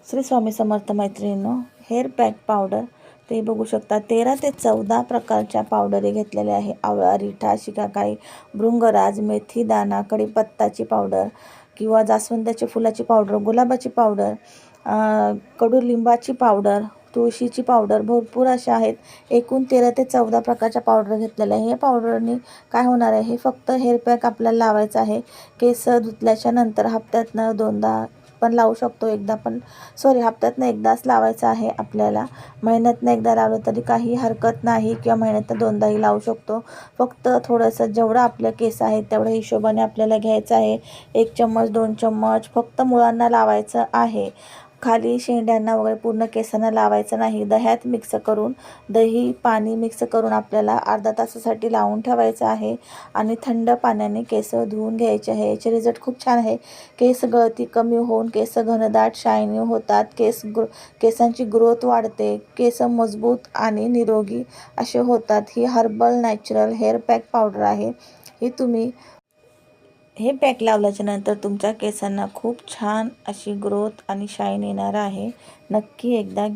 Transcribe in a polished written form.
श्री स्वामी समर्थ मैत्रिणींनो, hair pack powder ते बघू शकता 13 ते 14 प्रकारच्या पावडरी घेतलेल्या आहे। आवळा, रिठा, शिकाकाई, भृंगराज, मेथी दाणा, कढीपत्ताची पावडर किंवा जास्वंदाच्या फुलाची पावडर, गुलाबाची पावडर, कडुलिंबाची पावडर, तुळशीची पावडर, भरपूर अशा आहेत। एकूण 13 ते 14 प्रकारच्या पावडर घेतलेल्या आहे। हे पावडरनी काय होणार आहे, हे फक्त हेअर पॅक आपल्याला लावायचं आहे। केस धुतल्याच्या नंतर हप्त्यातनं 2दा पण लावू शकतो, एकदा पण हप्त्यातनं एकदाच लावायचं आहे आपल्याला। महिन्यातनं एकदा लावलं तरी काही हरकत नाही किंवा महिन्यातनं 2दाही लावू शकतो। फक्त थोडंसं जेवढं आपल्या केस आहेत तेवढ्या हिशोबाने आपल्याला घ्यायचं आहे। 1 चम्मच 2 चम्मच फक्त मुळांना लावायचं आहे, खाली शेंड्यांना वगैरे पूर्ण केसांना लावायचं नाही। दह्यात मिक्स करून, दही पाणी मिक्स करून आपल्याला अर्धा तासासाठी लावून ठेवायचं आहे आणि थंड पाण्याने केस धुवून घ्यायचे आहे। याचे रिझल्ट खूप छान आहे। केस गळती कमी होऊन केस घनदाट शायनी होतात, केसांची ग्रोथ वाढते, केस मजबूत आणि निरोगी असे होतात। ही herbal natural hair pack powder आहे। ही तुम्ही हे पॅक लावल्याच्या नंतर तुमच्या केसांना खूप छान अशी ग्रोथ आणि शाईन येणार आहे। नक्की एकदा